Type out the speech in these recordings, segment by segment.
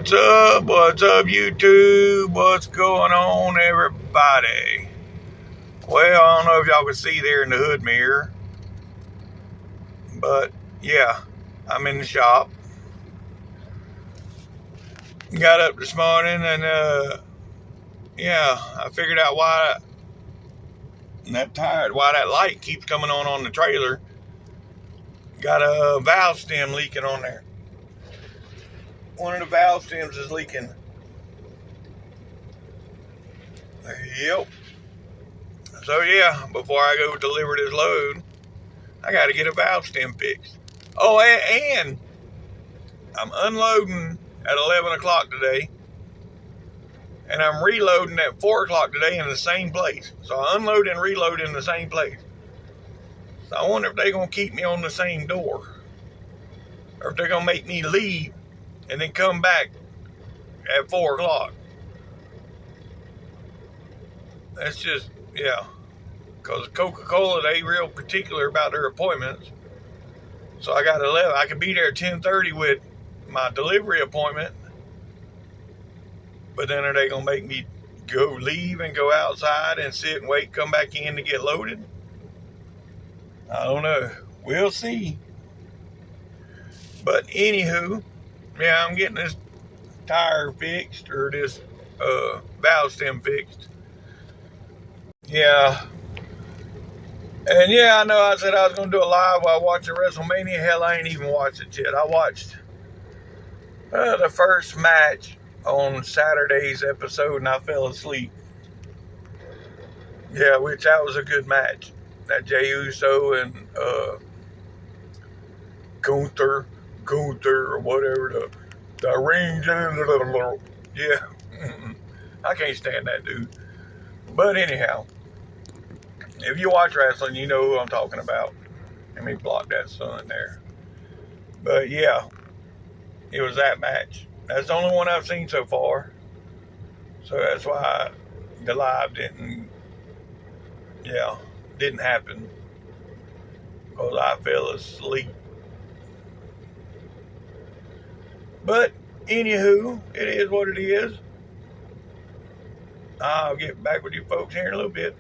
What's up? What's up, YouTube? What's going on, everybody? Well, I don't know if y'all can see there in the hood mirror, but yeah, I'm in the shop. Got up this morning and yeah, I figured out why that light keeps coming on the trailer. Got a valve stem leaking on there. One of the valve stems is leaking. Yep. So yeah, before I go deliver this load, I got to get a valve stem fixed. Oh, and I'm unloading at 11 o'clock today, and I'm reloading at 4 o'clock today in the same place. So I unload and reload in the same place. So I wonder if they're going to keep me on the same door, or if they're going to make me leave and then come back at 4 o'clock. That's just, yeah. Because Coca-Cola, they real particular about their appointments. So I got 11. I could be there at 10:30 with my delivery appointment. But then are they going to make me leave and go outside and sit and wait, come back in to get loaded? I don't know. We'll see. But anywho, yeah, I'm getting this tire fixed, or this valve stem fixed. Yeah. And yeah, I know I said I was going to do a live while watching WrestleMania. Hell, I ain't even watched it yet. I watched the first match on Saturday's episode and I fell asleep. Yeah, which that was a good match. That Jey Uso and Gunther or whatever, the Ranger. Yeah, I can't stand that dude. But anyhow, if you watch wrestling, you know who I'm talking about. Let me block that sun there. But yeah, it was that match. That's the only one I've seen so far. So that's why the live didn't happen. Because I fell asleep. But anywho, it is what it is. I'll get back with you folks here in a little bit.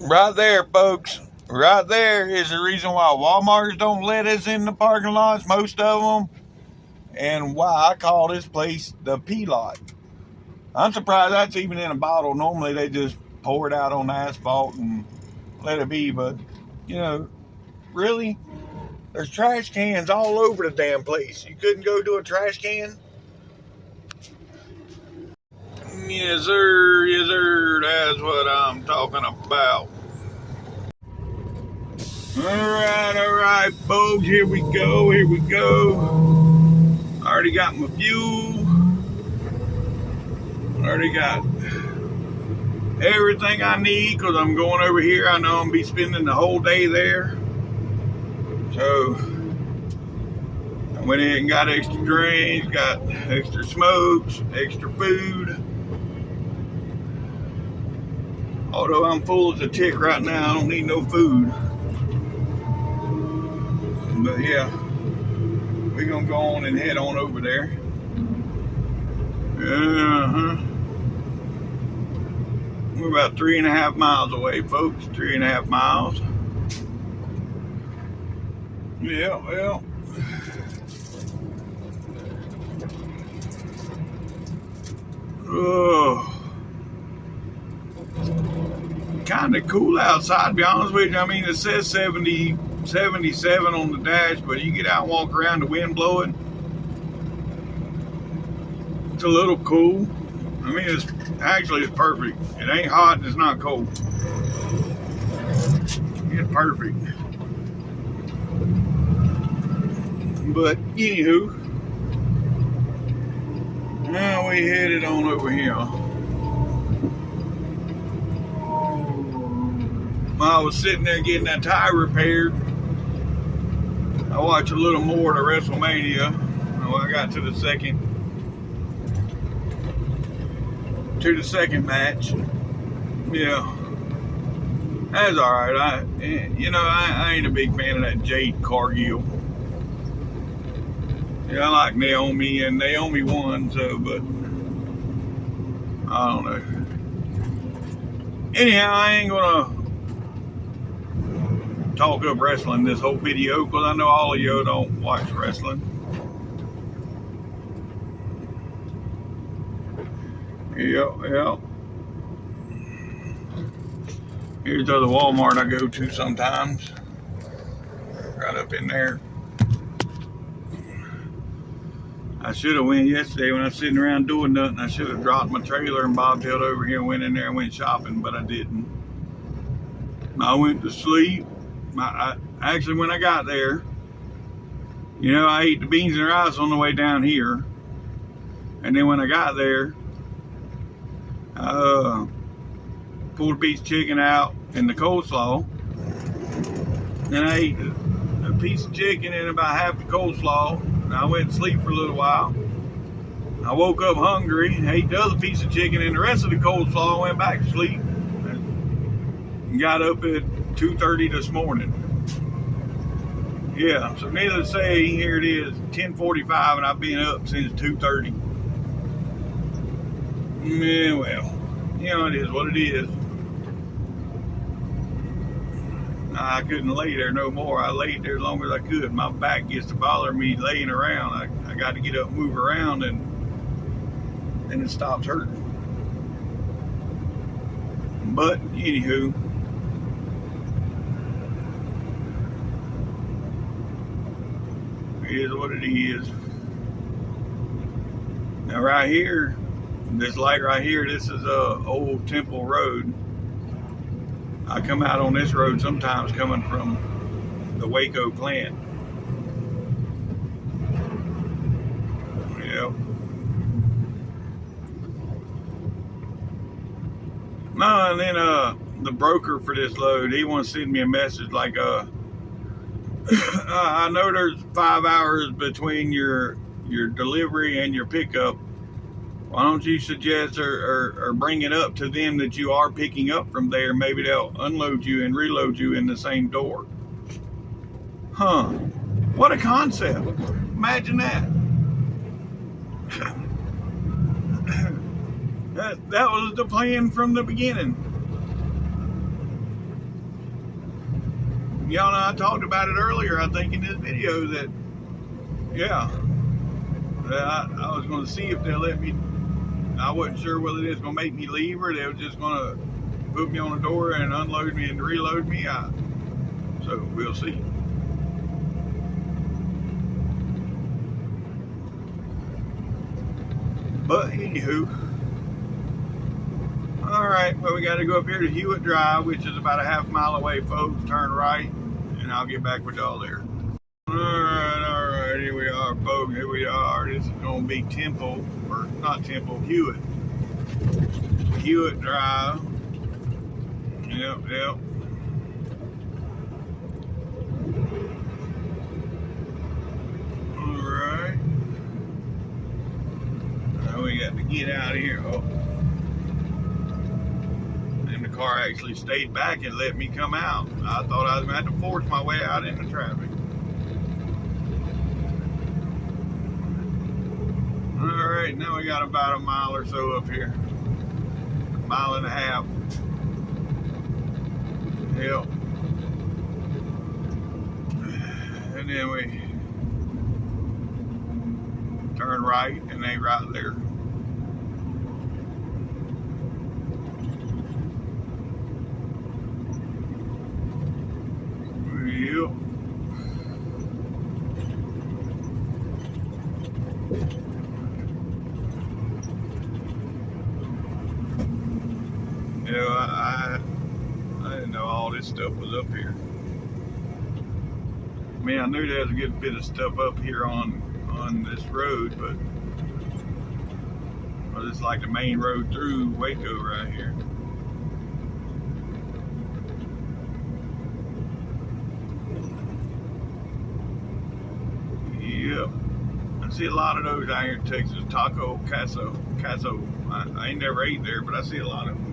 Right there, folks. Right there is the reason why Walmarts don't let us in the parking lots, most of them, and why I call this place the P lot. I'm surprised that's even in a bottle. Normally they just pour it out on the asphalt and let it be, but you know, really, there's trash cans all over the damn place. You couldn't go to a trash can? Yes, sir. Yes, sir. That's what I'm talking about. All right, folks. Here we go. I already got my fuel. Already got everything I need because I'm going over here. I know I'm going to be spending the whole day there. So I went in and got extra drinks, got extra smokes, extra food. Although I'm full as a tick right now, I don't need no food. But yeah, we're going to go on and head on over there. We're about 3.5 miles away, folks. 3.5 miles. Yeah, well. Oh. Kind of cool outside, to be honest with you. I mean, it says 77 on the dash, but you get out and walk around, the wind blowing. It's a little cool. I mean, it's perfect. It ain't hot and it's not cold. It's perfect. But anywho, now we headed on over here. While I was sitting there getting that tire repaired, I watched a little more of the WrestleMania. When I got to the second match. Yeah, that's all right. I ain't a big fan of that Jade Cargill. Yeah, I like Naomi, and Naomi won, so, but I don't know. Anyhow, I ain't gonna talk up wrestling this whole video because I know all of you don't watch wrestling. Yep. Here's the other Walmart I go to sometimes. Right up in there. I should have went yesterday when I was sitting around doing nothing. I should have dropped my trailer and bobtailed over here and went in there and went shopping, but I didn't. I went to sleep. Actually, when I got there, you know, I ate the beans and rice on the way down here. And then when I got there, I pulled a piece of chicken out and the coleslaw. Then I ate a piece of chicken and about half the coleslaw. And I went to sleep for a little while. I woke up hungry, ate the other piece of chicken and the rest of the coleslaw, and went back to sleep. And got up at 2:30 this morning. Yeah, so needless to say, here it is, 10:45, and I've been up since 2:30. Yeah, well, you know, it is what it is. I couldn't lay there no more. I laid there as long as I could. My back gets to bother me laying around. I got to get up and move around, and then it stops hurting. But, anywho, it is what it is. Now, right here, this light right here, this is Old Temple Road. I come out on this road sometimes coming from the Waco plant. Yep. No, and then the broker for this load, he wants to send me a message like, I know there's 5 hours between your delivery and your pickup. Why don't you suggest or bring it up to them that you are picking up from there? Maybe they'll unload you and reload you in the same door. Huh. What a concept. Imagine that. That was the plan from the beginning. Y'all know I talked about it earlier, I think, in this video that, yeah, that I was going to see if they'll let me. I wasn't sure whether they was going to make me leave or they were just going to put me on the door and unload me and reload me. So we'll see. But anywho, all right, well, we got to go up here to Hewitt Drive, which is about a half mile away, folks. Turn right, and I'll get back with y'all there. All right, here we are, folks. Here we are. This is going to be Temple, or not Temple, Hewitt Drive. Yep. All right. Now we got to get out of here. Oh. And the car actually stayed back and let me come out. I thought I was going to have to force my way out into traffic. All right, now we got about a mile or so up here. A mile and a half. Yep. And then we turn right, and they right there. Yep. You know, I didn't know all this stuff was up here. I mean, I knew there was a good bit of stuff up here on this road, but it's like the main road through Waco right here. Yep. I see a lot of those out here in Texas. Taco, Caso. I ain't never ate there, but I see a lot of them.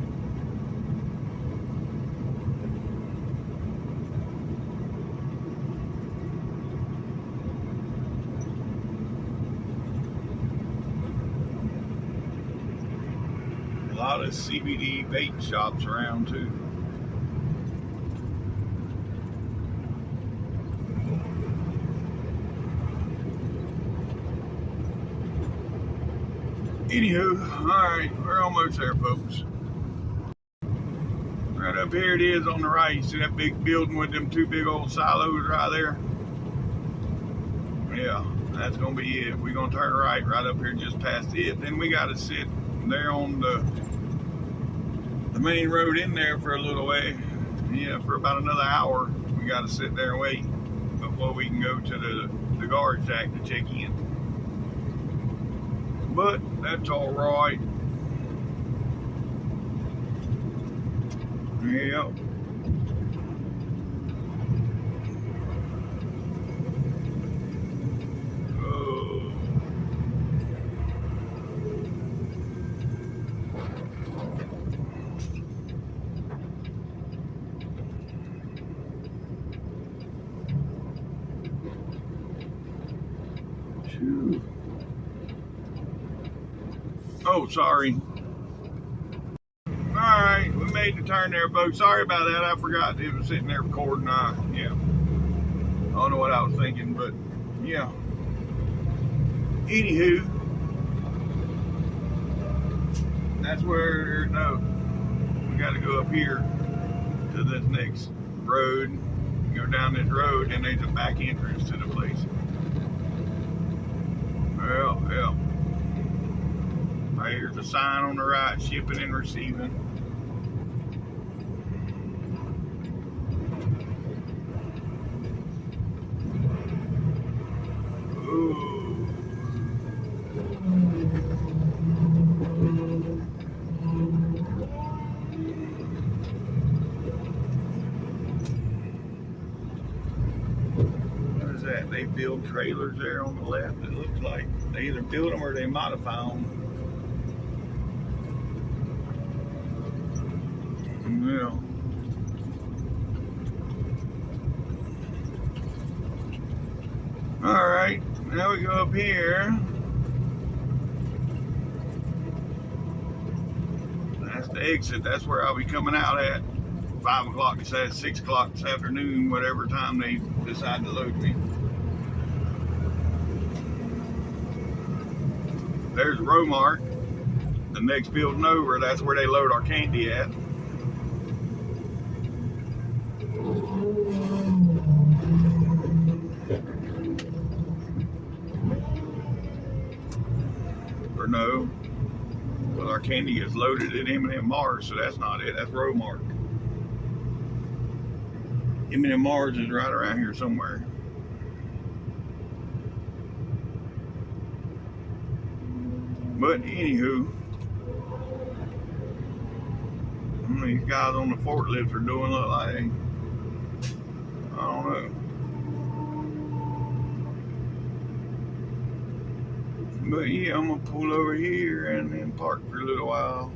lot of CBD vape shops around too. Anywho, alright, we're almost there, folks. Right up here it is on the right. You see that big building with them two big old silos right there? Yeah, that's gonna be it. We're gonna turn right up here just past it. Then we gotta sit there on the main road in there for a little way. Yeah, for about another hour. We gotta sit there and wait before we can go to the guard shack to check in. But that's all right. Yeah. Oh, sorry. Alright, we made the turn there, folks. Sorry about that. I forgot it was sitting there recording. Yeah. I don't know what I was thinking, but yeah. Anywho, that's where, no, we got to go up here to this next road. Go down this road, and there's a back entrance to the place. Well, yeah. Right here's a sign on the right, shipping and receiving. Ooh. What is that? They build trailers there on the left. It looks like they either build them or they modify them. Yeah. All right, now we go up here. That's the exit. That's where I'll be coming out at 5 o'clock. It says 6 o'clock this afternoon, whatever time they decide to load me. There's Romark, the next building over. That's where they load our candy at. Or no, well, our candy is loaded at M&M Mars, so that's not it. That's Romark. M&M Mars is right around here somewhere. But anywho, these guys on the forklifts are doing look like, I don't know. But yeah, I'm gonna pull over here and then park for a little while.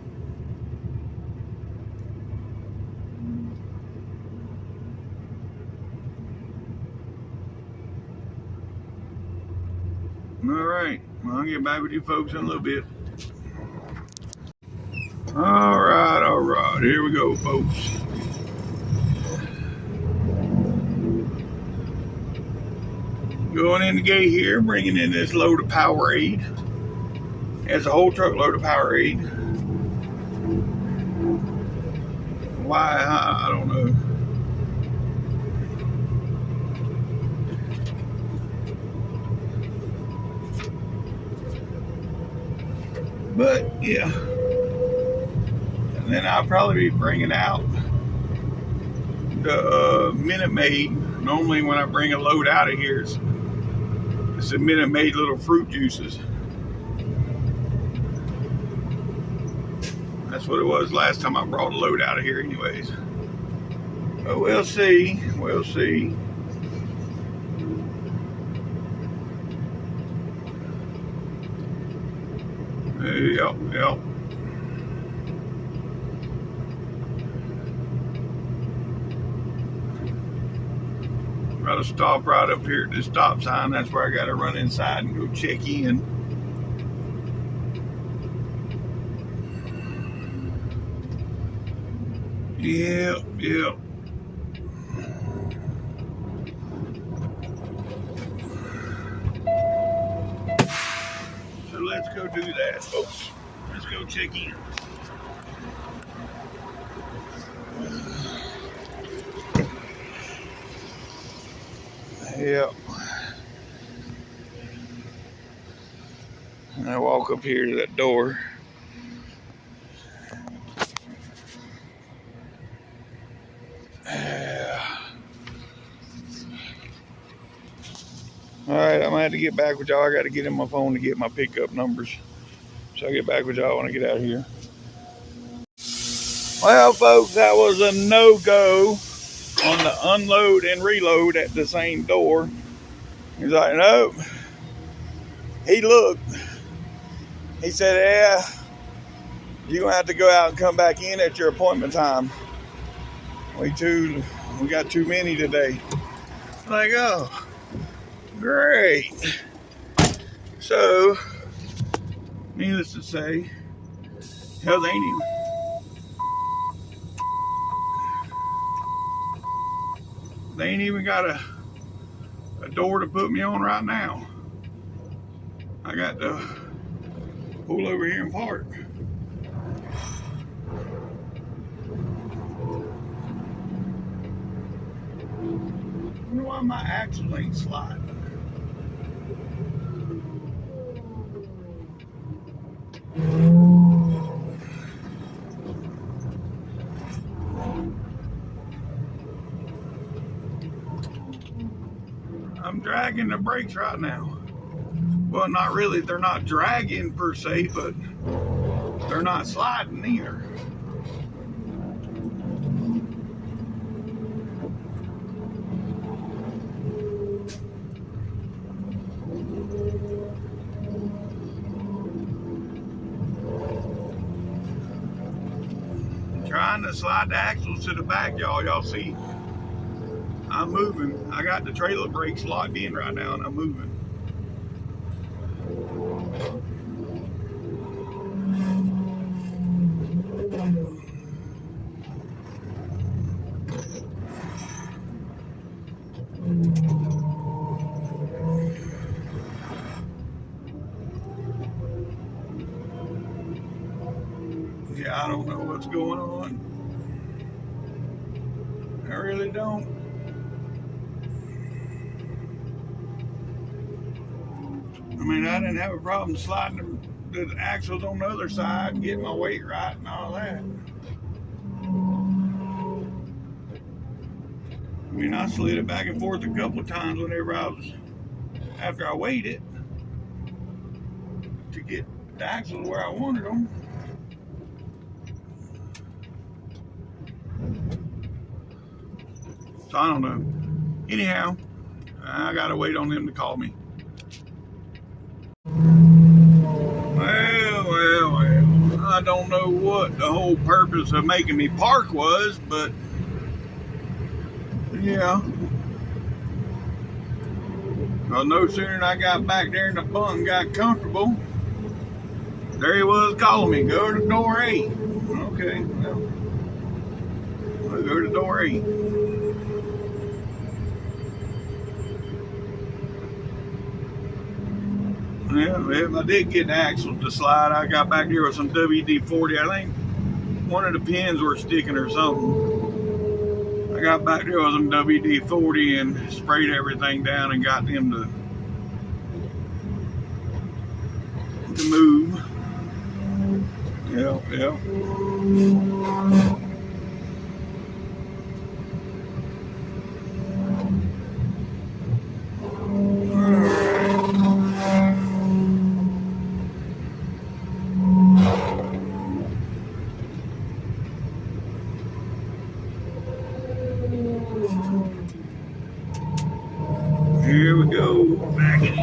All right, well, I'll get back with you folks in a little bit. All right, here we go, folks. Going in the gate here, bringing in this load of Powerade. It's a whole truckload of Powerade. Why? I don't know. But yeah, and then I'll probably be bringing out the Minute Maid. Normally, when I bring a load out of here, it's a Minute Maid little fruit juices. That's what it was last time I brought a load out of here, anyways. But we'll see. We'll see. Yep. Gotta stop right up here at this stop sign. That's where I gotta run inside and go check in. Yep. So let's go do that, folks. Let's go check in. Yep. I walk up here to that door. All right, I'm gonna have to get back with y'all. I got to get in my phone to get my pickup numbers. So I'll get back with y'all when I get out of here. Well, folks, that was a no-go on the unload and reload at the same door. He's like, nope. He looked. He said, yeah, you're going to have to go out and come back in at your appointment time. We got too many today. Like, oh, great. So, needless to say, hell, they ain't even got a door to put me on right now. I got to pull over here and park. I wonder why my axle ain't sliding. I'm dragging the brakes right now. Well, not really. They're not dragging per se, but they're not sliding either. Trying to slide the axles to the back, y'all. Y'all see? I'm moving. I got the trailer brakes locked in right now, and I'm moving. Yeah, I don't know what's going on. I really don't. I mean, I didn't have a problem sliding the axles on the other side and getting my weight right and all that. I mean, I slid it back and forth a couple of times whenever after I weighed it to get the axles where I wanted them. So I don't know. Anyhow, I gotta wait on them to call me. Well, I don't know what the whole purpose of making me park was, but yeah. Well, no sooner than I got back there in the bunk and got comfortable, there he was calling me, go to door 8. Okay, well, I'll go to door 8. Well, if I did get the axle to slide, I got back here with some WD-40. I think one of the pins were sticking or something. I got back there with some WD-40 and sprayed everything down and got them to move. Yep. Here we go, back in.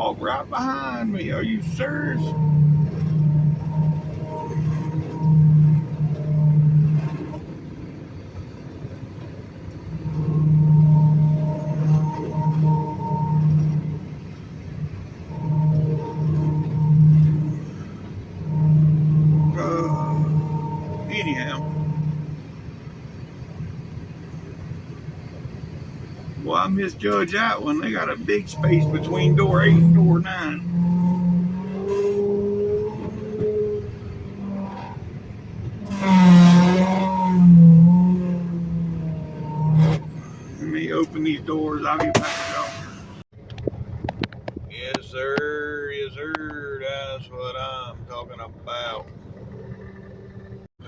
dog right behind me. Are you serious? Anyhow. Well, I misjudged that one. They got a big space between door 8 and door 9. Let me open these doors. I'll be back, y'all. Yes, sir. Yes, sir. That's what I'm talking about.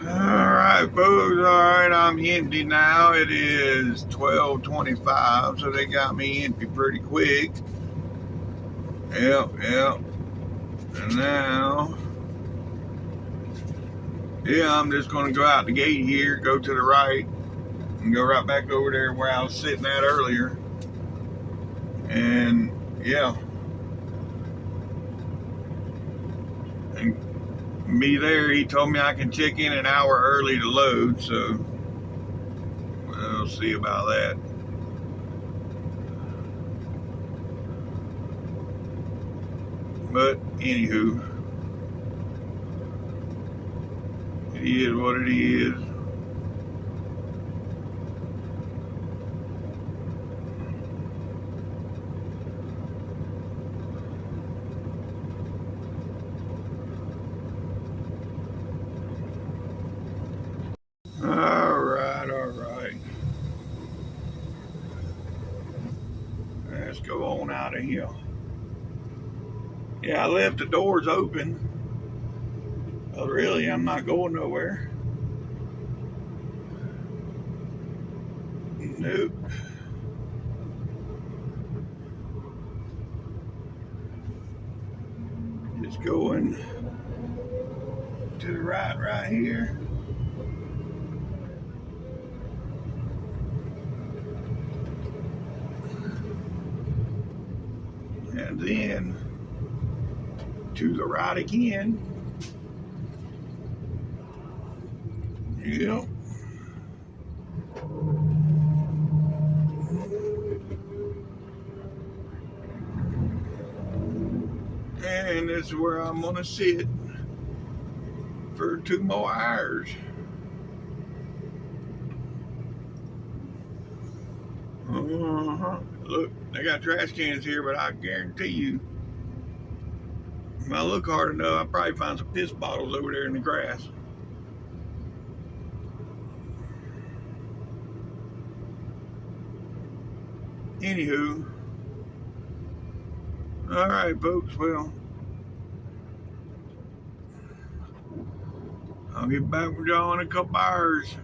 Alright, folks. Alright, I'm empty now. It is 12:25, so they got me empty pretty quick. Yep. And now, I'm just going to go out the gate here, go to the right, and go right back over there where I was sitting at earlier. And, and be there. He told me I can check in an hour early to load, so we'll see about that. But anywho, it is what it is. All right. Let's go on out of here. Yeah, I left the doors open. But really, I'm not going nowhere. Nope. Just going to the right here. And then to the right again. Yep. And this is where I'm gonna sit for 2 more hours. Look, they got trash cans here, but I guarantee you, if I look hard enough, I'll probably find some piss bottles over there in the grass. Anywho, all right, folks. Well, I'll get back with y'all in a couple hours.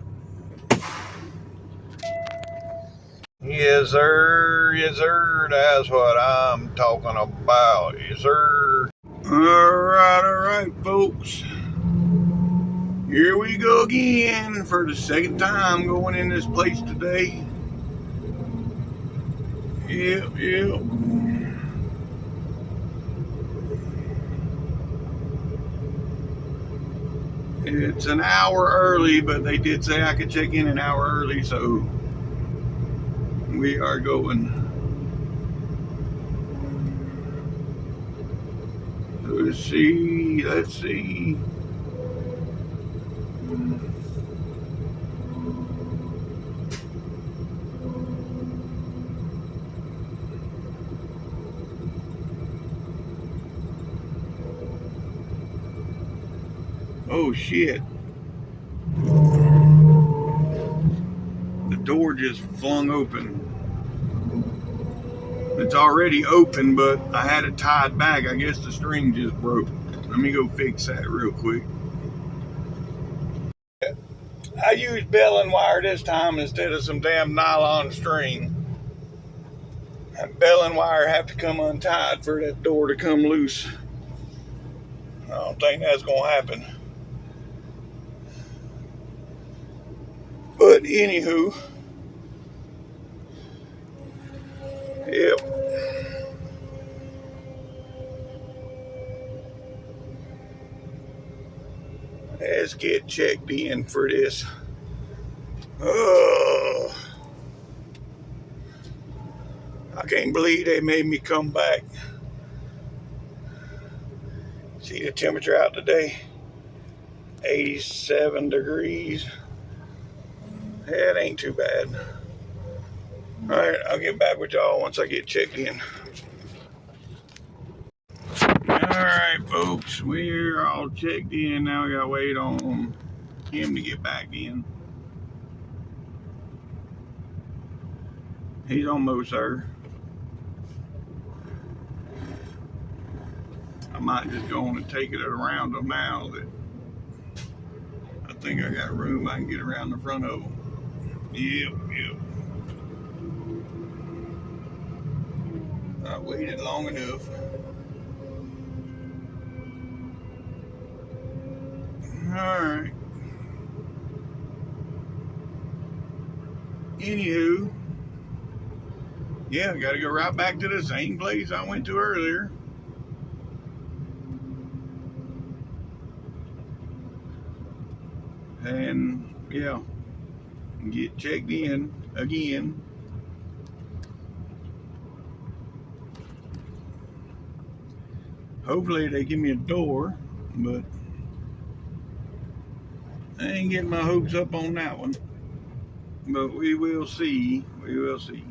Yes, sir. Yes, sir. That's what I'm talking about. Yes, sir. All right, folks. Here we go again for the second time going in this place today. Yep. It's an hour early, but they did say I could check in an hour early, so we are going. Let's see. Oh shit. The door just flung open. It's already open, but I had it tied back. I guess the string just broke. Let me go fix that real quick. I used baling wire this time instead of some damn nylon string. That baling wire have to come untied for that door to come loose. I don't think that's gonna happen. But anywho, yep. Let's get checked in for this. Oh, I can't believe they made me come back. See the temperature out today? 87 degrees. That ain't too bad. All right, I'll get back with y'all once I get checked in. All right, folks, we're all checked in. Now we gotta wait on him to get back in. He's almost there. I might just go on and take it around him now that I think I got room. I can get around the front of him. Yep. I waited long enough. Alright. Anywho, yeah, I gotta go right back to the same place I went to earlier. And yeah, get checked in again. Hopefully they give me a door, but I ain't getting my hopes up on that one. But we will see. We will see.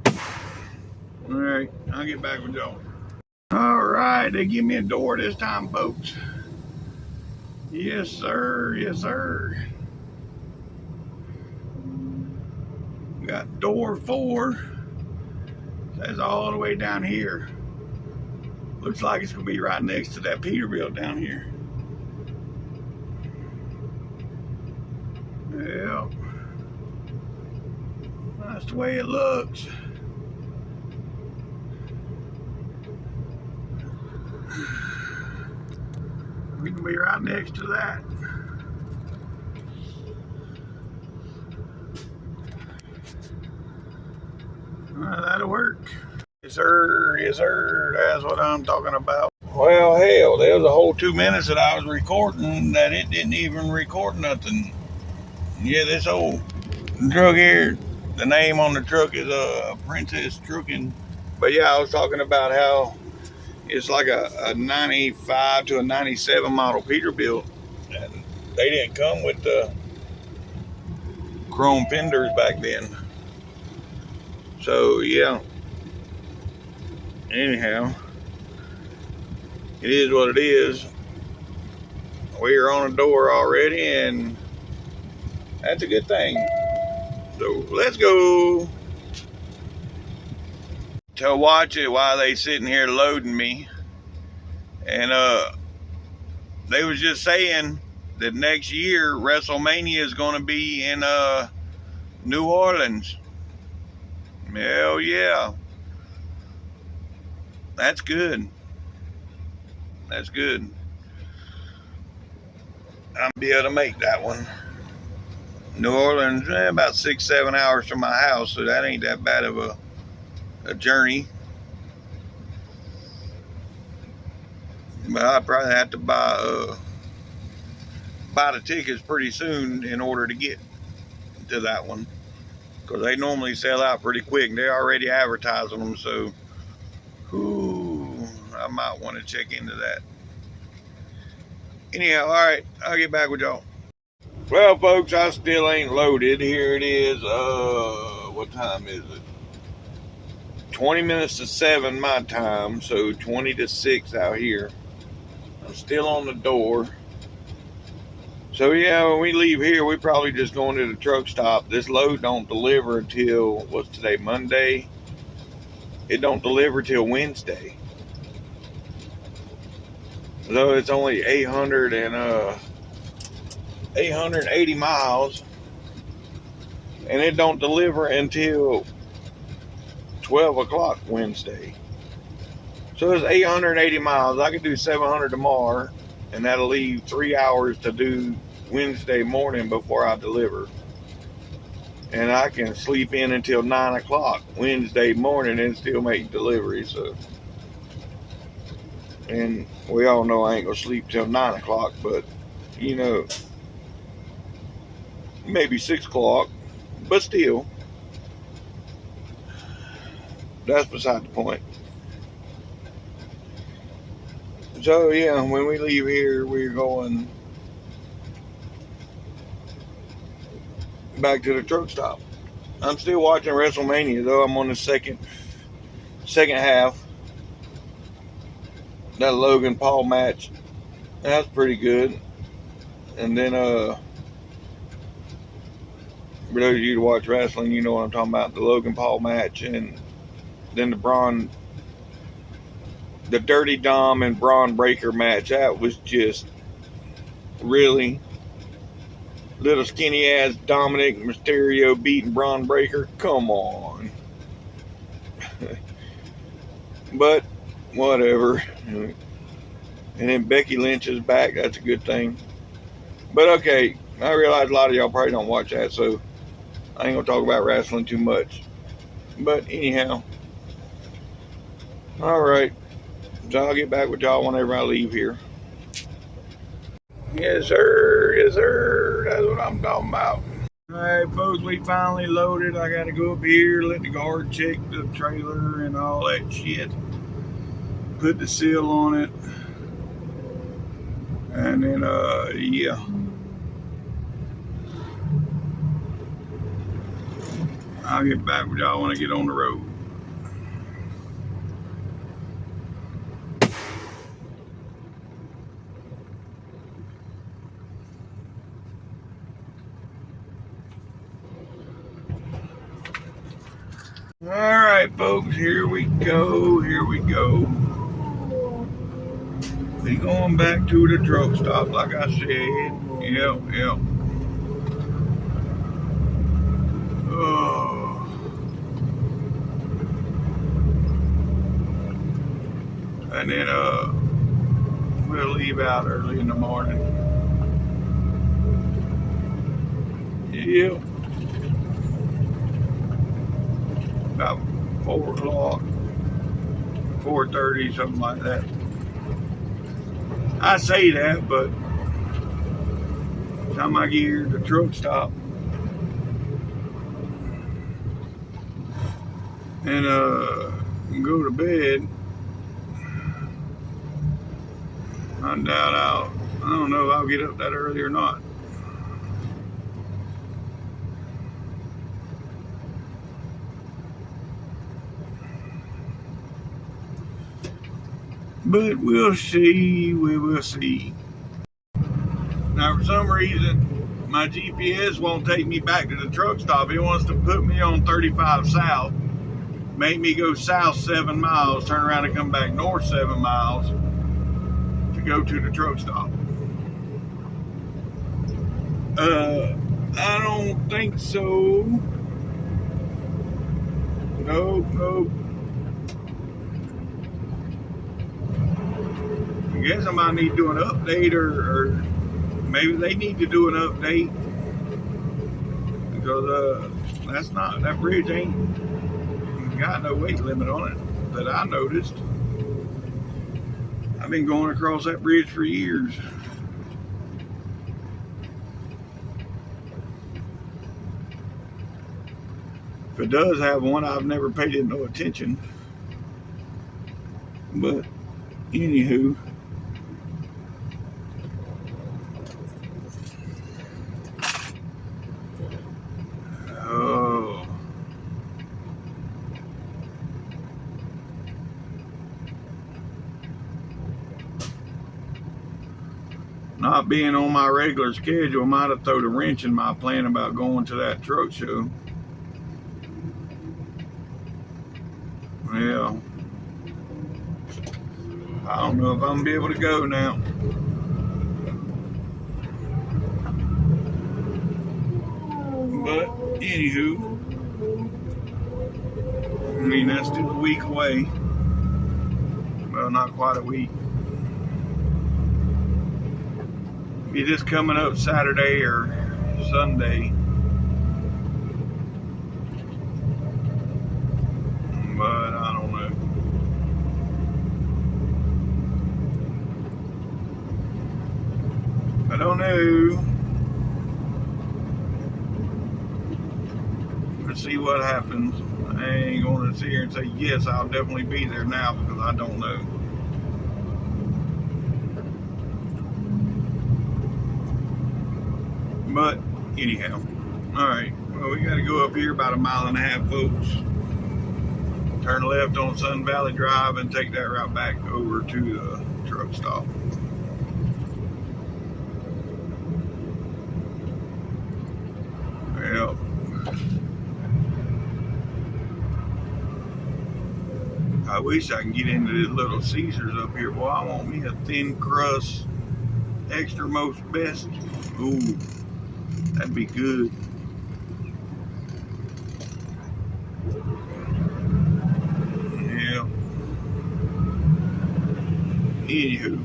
All right, I'll get back with y'all. All right, they give me a door this time, folks. Yes, sir. Yes, sir. We got door 4. That's all the way down here. Looks like it's gonna be right next to that Peterbilt down here. Yeah. That's the way it looks. We can be right next to that. That'll work. Yes, sir. Yes, sir. That's what I'm talking about. Well, hell, there was a whole 2 minutes that I was recording that it didn't even record nothing. Yeah, this old truck here, the name on the truck is Princess Trucking. But yeah, I was talking about how it's like a 95 to a 97 model Peterbilt, and they didn't come with the chrome fenders back then. So yeah, anyhow, it is what it is. We're on a door already, and that's a good thing. So let's go to watch it while they sitting here loading me. And they was just saying that next year WrestleMania is going to be in New Orleans. Hell yeah. That's good. That's good. I'll be able to make that one. New Orleans, about 6-7 hours from my house, so that ain't that bad of a journey. But I'd probably have to buy the tickets pretty soon in order to get to that one, because they normally sell out pretty quick. They're already advertising them, so I might want to check into that. Anyhow, all right, I'll get back with y'all. Well, folks, I still ain't loaded. Here it is. What time is it? 20 minutes to 7 my time, so 20 to 6 out here. I'm still on the door. So yeah, when we leave here, we probably just going to the truck stop. This load don't deliver until, what's today, Monday? It don't deliver till Wednesday. So it's only 880 miles, and it don't deliver until 12 o'clock Wednesday. So it's 880 miles. I could do 700 tomorrow, and that'll leave 3 hours to do Wednesday morning before I deliver. And I can sleep in until 9 o'clock Wednesday morning and still make delivery. So And we all know I ain't gonna sleep till 9 o'clock, but you know, maybe 6 o'clock. But still, that's beside the point. So yeah, when we leave here, we're going back to the truck stop. I'm still watching WrestleMania though. I'm on the second half. That Logan Paul match, that's pretty good. And then for those of you to watch wrestling, you know what I'm talking about. The Logan Paul match, and then the Dirty Dom and Braun Breaker match. That was just really little skinny ass Dominic Mysterio beating Braun Breaker. Come on. But whatever. And then Becky Lynch is back. That's a good thing. But okay, I realize a lot of y'all probably don't watch that, so I ain't gonna talk about wrestling too much. But anyhow, all right. So I'll get back with y'all whenever I leave here. Yes, sir. Yes, sir. That's what I'm talking about. All right, folks, we finally loaded. I got to go up here, let the guard check the trailer and all that shit. Put the seal on it. And then, yeah. I'll get back with y'all when I get on the road. All right, folks, here we go. Here we go. We going back to the truck stop, like I said. Yep, yep. Oh. And then we'll leave out early in the morning. Yep. About 4 o'clock, 4:30, something like that. I say that, but time I get here, the truck stop, and go to bed. I doubt I don't know if I'll get up that early or not. But we'll see, we will see. Now, for some reason, my GPS won't take me back to the truck stop. It wants to put me on 35 South, make me go south 7 miles, turn around and come back north 7 miles to go to the truck stop. I don't think so. Nope, nope. I guess I might need to do an update, or maybe they need to do an update, because that bridge ain't got no weight limit on it that I noticed. I've been going across that bridge for years. If it does have one, I've never paid it no attention. But anywho, not being on my regular schedule might have thrown a wrench in my plan about going to that truck show. Yeah. I don't know if I'm gonna be able to go now. But anywho, I mean, that's still a week away. Well, not quite a week. Be this coming up Saturday or Sunday. But I don't know. I don't know. Let's see what happens. I ain't going to sit here and say, yes, I'll definitely be there now, because I don't know. But anyhow, all right. Well, we got to go up here about 1.5 miles, folks. Turn left on Sun Valley Drive and take that route back over to the truck stop. Well, I wish I can get into this Little Caesars up here. Boy, I want me a thin crust, extra most best. Ooh, that'd be good. Yeah. Anywho.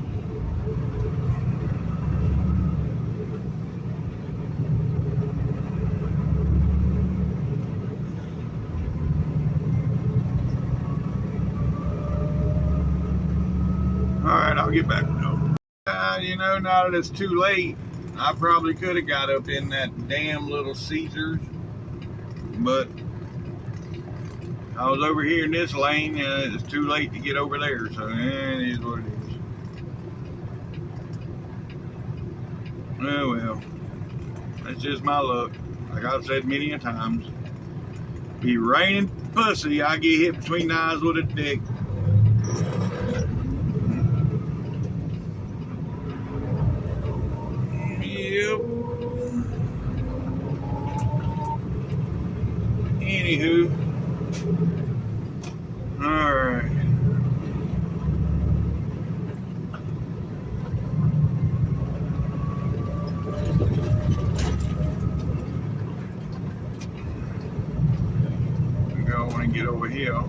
Alright, I'll get back to them. You know, now that it's too late, I probably could have got up in that damn Little Caesars, but I was over here in this lane and it's too late to get over there, so it is what it is. Oh well, that's just my luck. Like I've said many a times, be raining pussy, I get hit between the eyes with a dick. Yep. Anywho, all right. I want to get over here.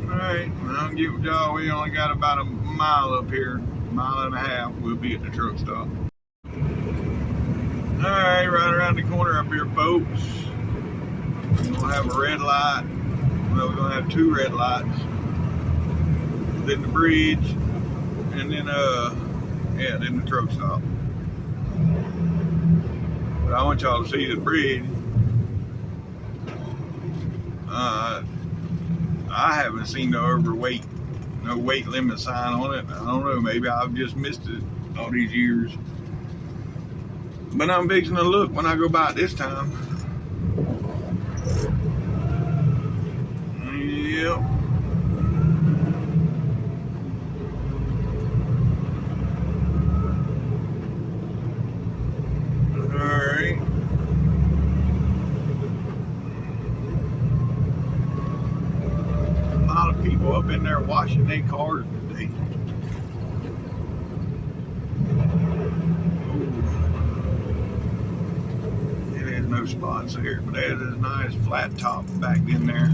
Alright, I'll get with y'all. We only got about 1 mile up here, 1.5 miles. We'll be at the truck stop. Alright, right around the corner up here, folks. We're going to have a red light. Well, we're going to have 2 red lights. Then the bridge. And then, then the truck stop. But I want y'all to see the bridge. I haven't seen no weight limit sign on it. I don't know, maybe I've just missed it all these years. But I'm fixing to look when I go by it this time. Yep. Alright. A lot of people up in there washing their cars today. It is no spots there, but that is a nice flat top back in there.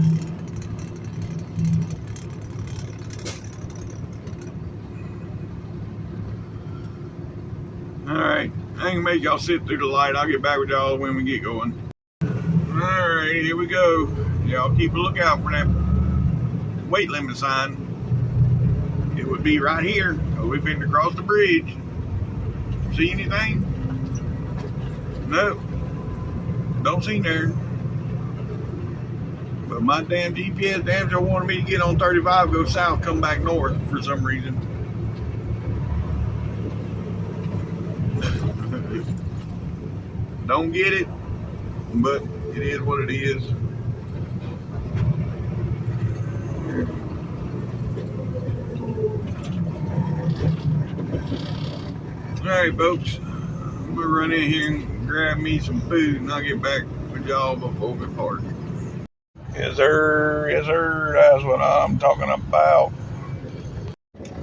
Alright, I ain't gonna make y'all sit through the light. I'll get back with y'all when we get going. Alright, here we go. Y'all keep a lookout for that weight limit sign. It would be right here. We're finna cross the bridge. See anything? No. Don't see there. But my damn GPS damn sure wanted me to get on 35, go south, come back north for some reason. Don't get it, but it is what it is. Alright, folks, I'm gonna run in here and grab me some food and I'll get back with y'all before we part. Yes sir, that's what I'm talking about.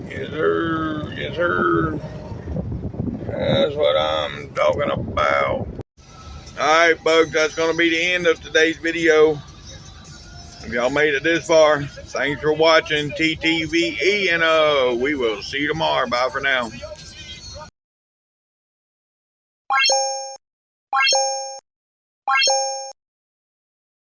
Yes sir, that's what I'm talking about. Alright folks, that's gonna be the end of today's video. If y'all made it this far, thanks for watching TTVE, and we will see you tomorrow. Bye for now.